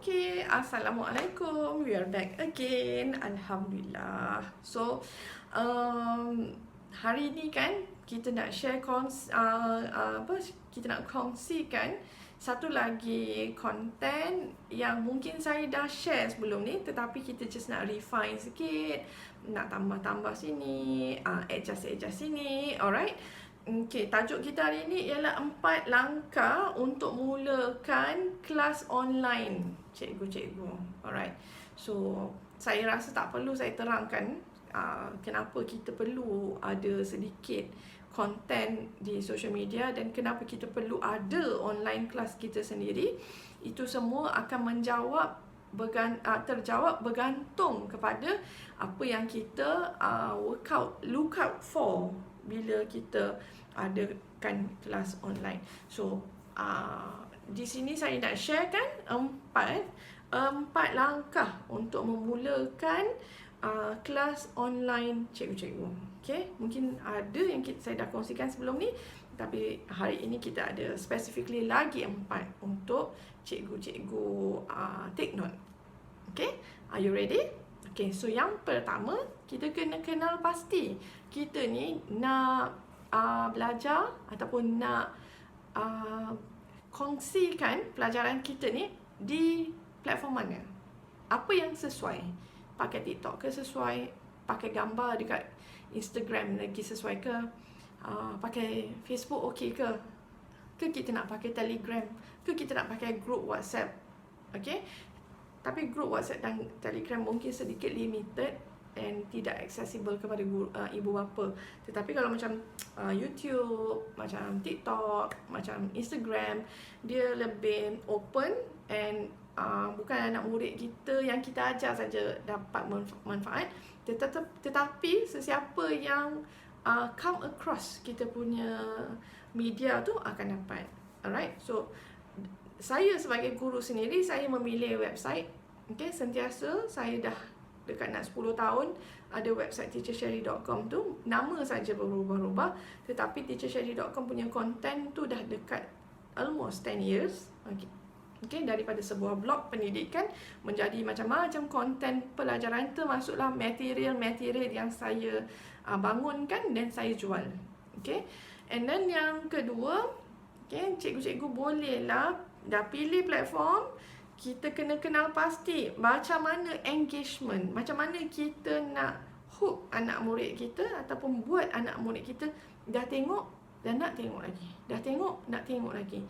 Okay, Assalamualaikum. We are back again. Alhamdulillah. So, hari ni kan kita nak share kita nak kongsikan satu lagi konten yang mungkin saya dah share sebelum ni, tetapi kita just nak refine sikit, nak tambah-tambah sini, adjust sini. Alright. Okay, tajuk kita hari ni ialah 4 langkah untuk mulakan kelas online cikgu-cikgu. Alright. So, saya rasa tak perlu saya terangkan kenapa kita perlu ada sedikit konten di social media dan kenapa kita perlu ada online kelas kita sendiri. Itu semua akan terjawab bergantung kepada apa yang kita look out for bila kita adakan kelas online. So, di sini saya nak sharekan empat langkah untuk memulakan kelas online cikgu-cikgu. Okay, mungkin ada yang saya dah kongsikan sebelum ni, tapi hari ini kita ada specifically lagi 4 untuk cikgu-cikgu take note. Okay, are you ready? Okay, so yang pertama, kita kena kenal pasti kita ni nak belajar ataupun nak kongsikan pelajaran kita ni di platform mana. Apa yang sesuai? Pakai TikTok ke sesuai? Pakai gambar dekat Instagram lagi sesuai ke? Pakai Facebook okey ke? Ke kita nak pakai Telegram? Ke kita nak pakai group WhatsApp? Okay? Tapi group WhatsApp dan Telegram mungkin sedikit limited and tidak accessible kepada ibu bapa. Tetapi kalau macam YouTube, macam TikTok, macam Instagram, dia lebih open and bukan anak murid kita yang kita ajar saja dapat manfaat, tetapi sesiapa yang come across kita punya media tu akan dapat. Alright, so saya sebagai guru sendiri, saya memilih website. Okay, sentiasa saya dah dekat nak 10 tahun ada website teachersherry.com tu. Nama saja berubah-ubah, tetapi teachersherry.com punya konten tu dah dekat almost 10 years. Okay, daripada sebuah blog pendidikan menjadi macam-macam konten pelajaran, termasuklah material yang saya bangunkan dan saya jual. Okay, and then yang kedua, okay, cikgu-cikgu bolehlah dah pilih platform, kita kena kenal pasti macam mana engagement, macam mana kita nak hook anak murid kita ataupun buat anak murid kita dah tengok dan nak tengok lagi, dah tengok nak tengok lagi.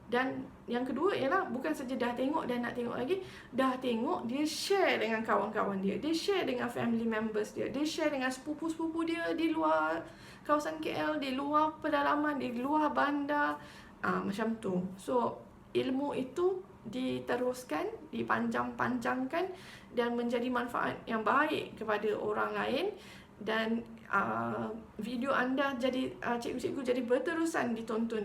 Dan yang kedua ialah bukan saja dah tengok dan nak tengok lagi, dah tengok dia share dengan kawan-kawan dia share dengan family members dia share dengan sepupu-sepupu dia di luar kawasan KL, di luar pedalaman, di luar bandar, macam tu. So, ilmu itu diteruskan, dipanjang-panjangkan dan menjadi manfaat yang baik kepada orang lain. Dan video anda jadi cikgu-cikgu jadi berterusan ditonton.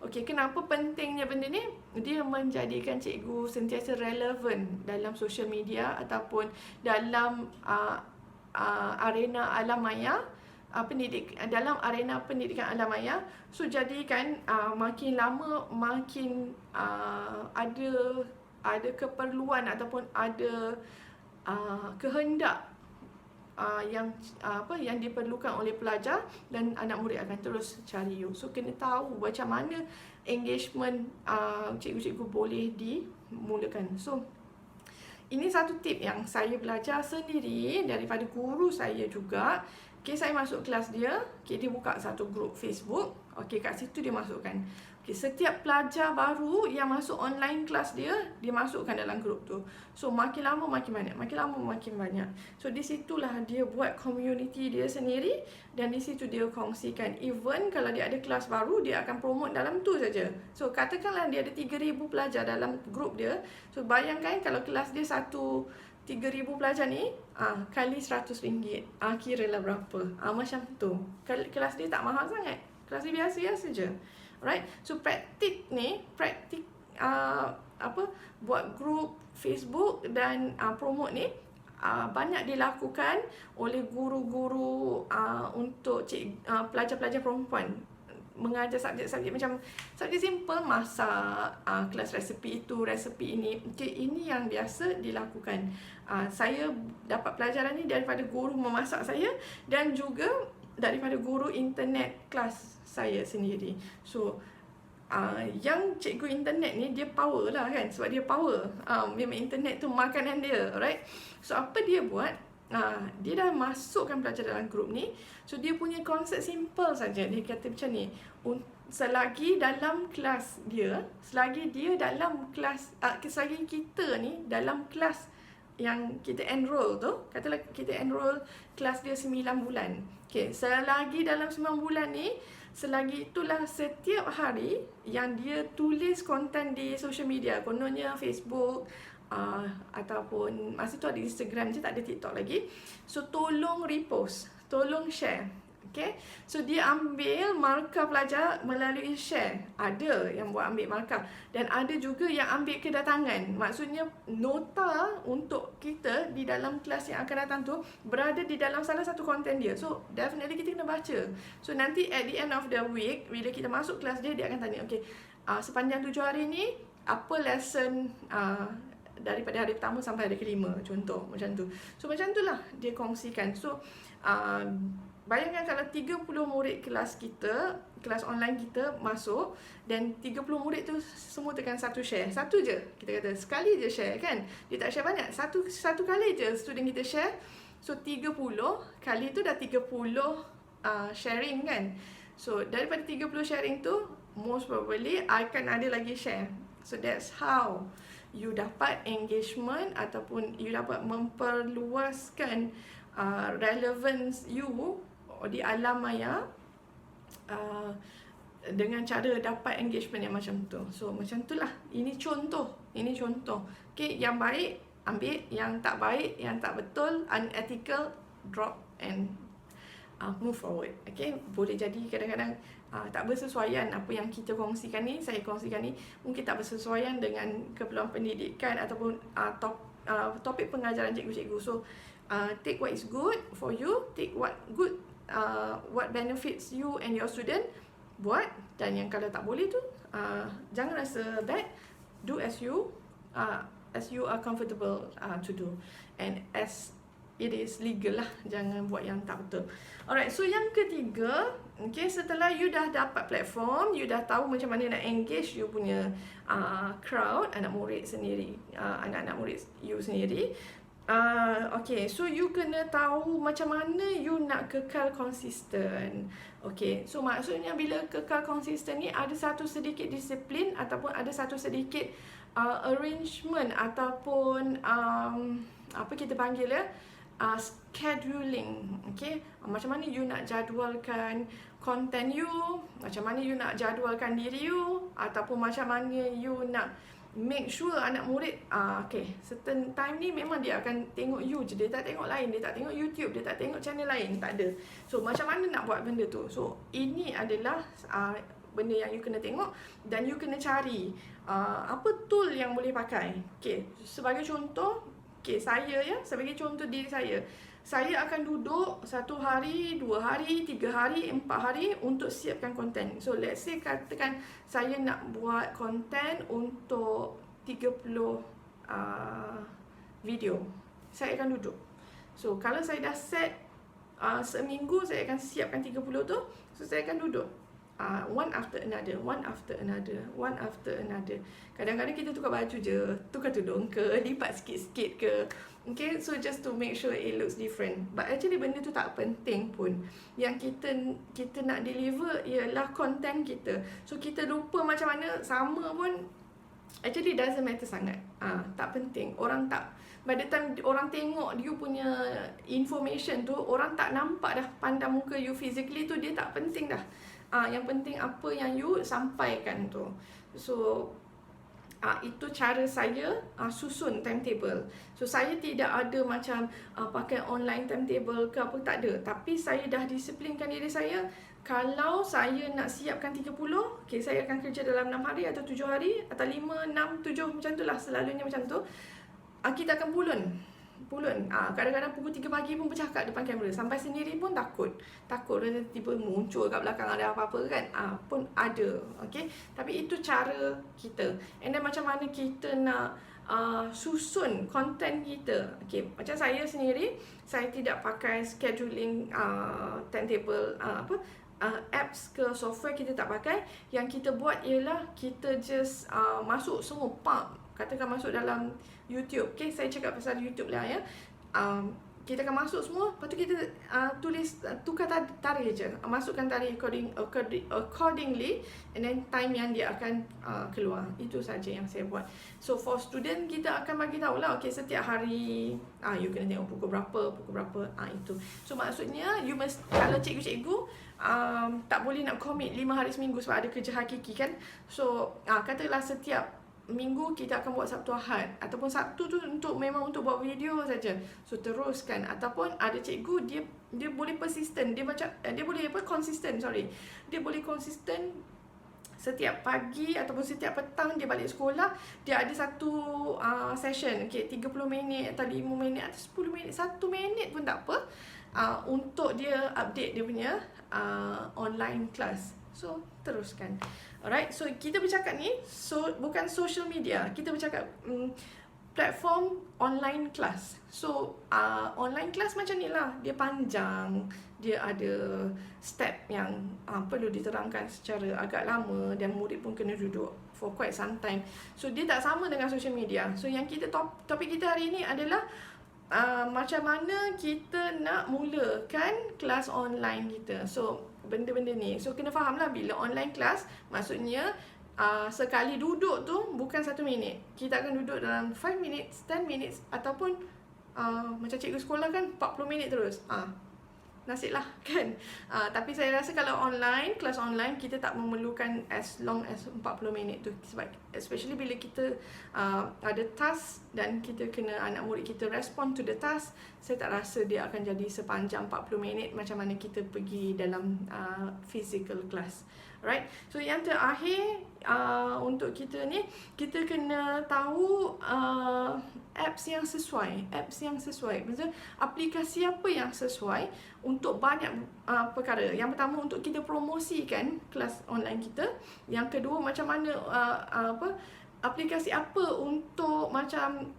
Okey, kenapa pentingnya benda ni? Dia menjadikan cikgu sentiasa relevan dalam social media ataupun dalam arena alam maya, dalam arena pendidikan alam maya. So, jadikan makin lama makin ada keperluan ataupun ada kehendak yang diperlukan oleh pelajar dan anak murid akan terus cari you. So, kena tahu macam mana engagement cikgu-cikgu boleh dimulakan. So, ini satu tip yang saya belajar sendiri daripada guru saya juga. Okay, saya masuk kelas dia. Okay, dia buka satu grup Facebook. Okay, kat situ dia masukkan. Okay, setiap pelajar baru yang masuk online kelas dia masukkan dalam grup tu. So, makin lama makin banyak, makin lama makin banyak. So, di situlah dia buat community dia sendiri dan di situ dia kongsikan. Even kalau dia ada kelas baru, dia akan promote dalam tu saja. So, katakanlah dia ada 3,000 pelajar dalam grup dia. So, bayangkan kalau kelas dia 3,000 pelajar ni, kali RM100, kiralah berapa. Macam tu. Kelas dia tak mahal sangat. Kelas dia biasa-biasa je. Alright. So, praktik buat grup Facebook dan promote ni banyak dilakukan oleh guru-guru untuk pelajar-pelajar perempuan. mengajar subjek-subjek macam subjek simple, masak, kelas resepi itu, resepi ini. Okay, ini yang biasa dilakukan. Saya dapat pelajaran ni daripada guru memasak saya dan juga daripada guru internet kelas saya sendiri. So yang cikgu internet ni dia power lah kan, sebab dia power. Memang internet tu makanan dia, right? So apa dia buat? Dia dah masukkan pelajar dalam grup ni. So dia punya konsep simple saja. Dia kata macam ni, selagi dalam kelas dia, selagi dia dalam kelas, selagi kita ni dalam kelas yang kita enroll tu, katalah kita enroll kelas dia 9 bulan. Okay, selagi dalam 9 bulan ni, selagi itulah setiap hari yang dia tulis konten di social media, kononnya Facebook, ataupun masa tu ada Instagram je, tak ada TikTok lagi. So tolong repost, tolong share. Okay, so dia ambil markah pelajar melalui share. Ada yang buat ambil markah dan ada juga yang ambil kedatangan. Maksudnya nota untuk kita di dalam kelas yang akan datang tu berada di dalam salah satu konten dia. So definitely kita kena baca. So nanti at the end of the week, bila kita masuk kelas dia, dia akan tanya, okay, sepanjang 7 hari ni apa lesson daripada hari pertama sampai hari kelima, contoh macam tu. So macam tu lah dia kongsikan. So bayangkan kalau 30 murid kelas kita, kelas online kita masuk dan 30 murid tu semua tekan satu share. Satu je, kita kata sekali je share kan. Dia tak share banyak, satu kali je student kita share. So 30 kali tu dah 30 sharing kan. So daripada 30 sharing tu, most probably akan ada lagi share. So that's how you dapat engagement ataupun you dapat memperluaskan relevance you di alam maya dengan cara dapat engagement yang macam tu. So macam tu lah. Ini contoh. Okay, yang baik ambil, yang tak baik, yang tak betul, unethical, drop and move forward. Okay, boleh jadi kadang-kadang tak bersesuaian apa yang kita kongsikan ni, saya kongsikan ni mungkin tak bersesuaian dengan keperluan pendidikan ataupun topik pengajaran cikgu-cikgu. So take what is good for you, take what good, what benefits you and your student, buat. Dan yang kalau tak boleh tu, jangan rasa bad, do as you are comfortable to do and as it is legal lah, jangan buat yang tak betul. Alright, so yang ketiga, okay, setelah you dah dapat platform, you dah tahu macam mana nak engage you punya crowd, anak murid sendiri, anak-anak murid you sendiri. Okay, so you kena tahu macam mana you nak kekal konsisten. Okay, so maksudnya bila kekal konsisten ni ada satu sedikit disiplin ataupun ada satu sedikit arrangement ataupun apa kita panggil ya, scheduling. Okay, macam mana you nak jadualkan konten you, macam mana you nak jadualkan diri you, ataupun macam mana you nak make sure anak murid okay, certain time ni memang dia akan tengok you je, dia tak tengok lain, dia tak tengok YouTube, dia tak tengok channel lain, tak ada. So macam mana nak buat benda tu? So ini adalah benda yang you kena tengok dan you kena cari apa tool yang boleh pakai. Okay, sebagai contoh, okay, sebagai contoh diri saya akan duduk 1 hari, 2 hari, 3 hari, 4 hari untuk siapkan konten. So let's say katakan saya nak buat konten untuk 30 video, saya akan duduk. So kalau saya dah set seminggu saya akan siapkan 30 tu, so saya akan duduk one after another. Kadang-kadang kita tukar baju je, tukar tudung ke, lipat sikit-sikit ke. Okay, so just to make sure it looks different. But actually benda tu tak penting pun. Yang kita nak deliver ialah content kita. So kita lupa macam mana sama pun, actually doesn't matter sangat. Tak penting. By the time orang tengok you punya information tu, orang tak nampak dah pandang muka you physically tu, dia tak penting dah. Yang penting apa yang you sampaikan tu. So itu cara saya susun timetable. So saya tidak ada macam pakai online timetable ke apa, tak ada. Tapi saya dah disiplinkan diri saya. Kalau saya nak siapkan 30, okay, saya akan kerja dalam 6 hari atau 7 hari atau 5, 6, 7 macam tu lah, selalunya macam tu. Kita akan pulun Pulun. Kadang-kadang pukul 3 pagi pun bercakap depan kamera. Sampai sendiri pun takut. Takut dia tiba muncul kat belakang ada apa-apa kan. Pun ada. Okay. Tapi itu cara kita. And then macam mana kita nak susun konten kita. Okay. Macam saya sendiri, saya tidak pakai scheduling timetable apps ke software, kita tak pakai. Yang kita buat ialah kita just masuk semua katakan masuk dalam YouTube. Okay, saya cakap pasal YouTube lah ya. Kita akan masuk semua, lepas tu kita tukar tarikh je. Masukkan tarikh accordingly, and then time yang dia akan keluar. Itu saja yang saya buat. So for student, kita akan bagi tahu lah, okay, setiap hari you kena tengok pukul berapa, itu. So maksudnya you must, kalau cikgu-cikgu tak boleh nak commit 5 hari seminggu sebab ada kerja hakiki kan. So katalah setiap minggu kita akan buat Sabtu Ahad, ataupun Sabtu tu memang untuk buat video saja. So teruskan. Ataupun ada cikgu dia boleh persisten, dia boleh konsisten. Dia boleh konsisten setiap pagi ataupun setiap petang dia balik sekolah, dia ada satu session, okay, 30 minit atau 5 minit atau 10 minit, 1 minit pun tak apa, untuk dia update dia punya online class. So teruskan. Alright, so kita bercakap ni bukan social media, kita bercakap platform online class. So online class macam ni lah, dia panjang, dia ada step yang perlu diterangkan secara agak lama, dan murid pun kena duduk for quite some time. So dia tak sama dengan social media. So yang kita topik kita hari ni adalah macam mana kita nak mulakan kelas online kita. So benda-benda ni, so kena faham lah, bila online class maksudnya sekali duduk tu bukan 1 minit. Kita akan duduk dalam 5 minutes, 10 minutes, ataupun macam cikgu sekolah kan 40 minit terus. Nasib lah kan. Tapi saya rasa kalau online, kelas online, kita tak memerlukan as long as 40 minit tu. Sebab especially bila kita ada task dan kita kena anak murid kita respond to the task, saya tak rasa dia akan jadi sepanjang 40 minit macam mana kita pergi dalam physical class. Right? So yang terakhir untuk kita ni, kita kena tahu apps yang sesuai. Maksudnya aplikasi apa yang sesuai untuk banyak perkara. Yang pertama, untuk kita promosikan kelas online kita. Yang kedua, macam mana aplikasi apa untuk macam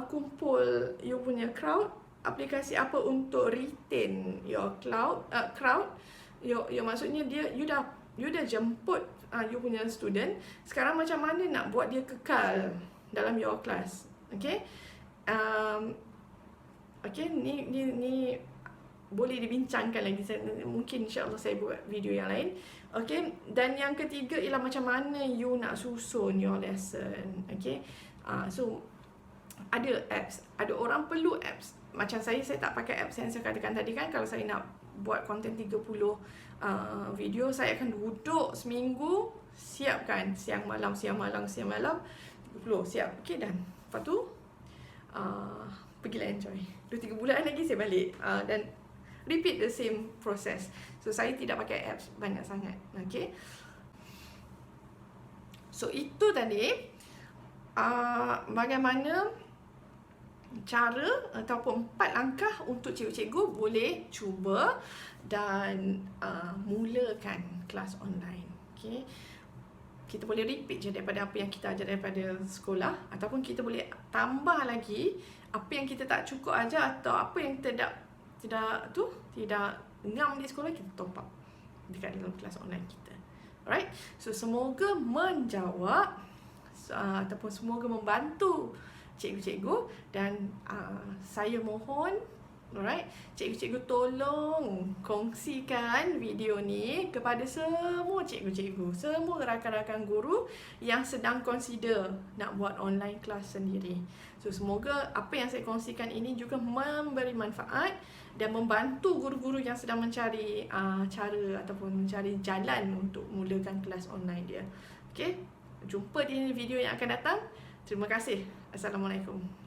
kumpul you punya crowd. Aplikasi apa untuk retain your crowd. Maksudnya you dah jemput you punya student. Sekarang macam mana nak buat dia kekal dalam your class. Okay. Okay, ni boleh dibincangkan lagi. Mungkin insyaAllah saya buat video yang lain. Okay. Dan yang ketiga ialah macam mana you nak susun your lesson. Okay. So ada apps. Ada orang perlu apps. Macam saya tak pakai apps yang saya katakan tadi kan. Kalau saya nak buat konten 30 video, saya akan duduk seminggu, siapkan siang malam 30 siap. Okay, dan lepas tu pergilah enjoy. 2-3 bulan lagi saya balik, dan repeat the same process. So saya tidak pakai apps banyak sangat. Okay. So itu tadi bagaimana cara ataupun 4 langkah untuk cikgu-cikgu boleh cuba dan mulakan kelas online. Okay. Kita boleh repeat je daripada apa yang kita ajar daripada sekolah, ataupun kita boleh tambah lagi apa yang kita tak cukup ajar, atau apa yang tidak ngam di sekolah, kita top up dekat dalam kelas online kita. Alright. So semoga menjawab ataupun semoga membantu cikgu-cikgu, dan saya mohon, alright, cikgu-cikgu tolong kongsikan video ni kepada semua cikgu-cikgu, semua rakan-rakan guru yang sedang consider nak buat online class sendiri. So semoga apa yang saya kongsikan ini juga memberi manfaat dan membantu guru-guru yang sedang mencari cara ataupun mencari jalan untuk mulakan kelas online dia. Okay, jumpa di video yang akan datang. Terima kasih. Assalamualaikum.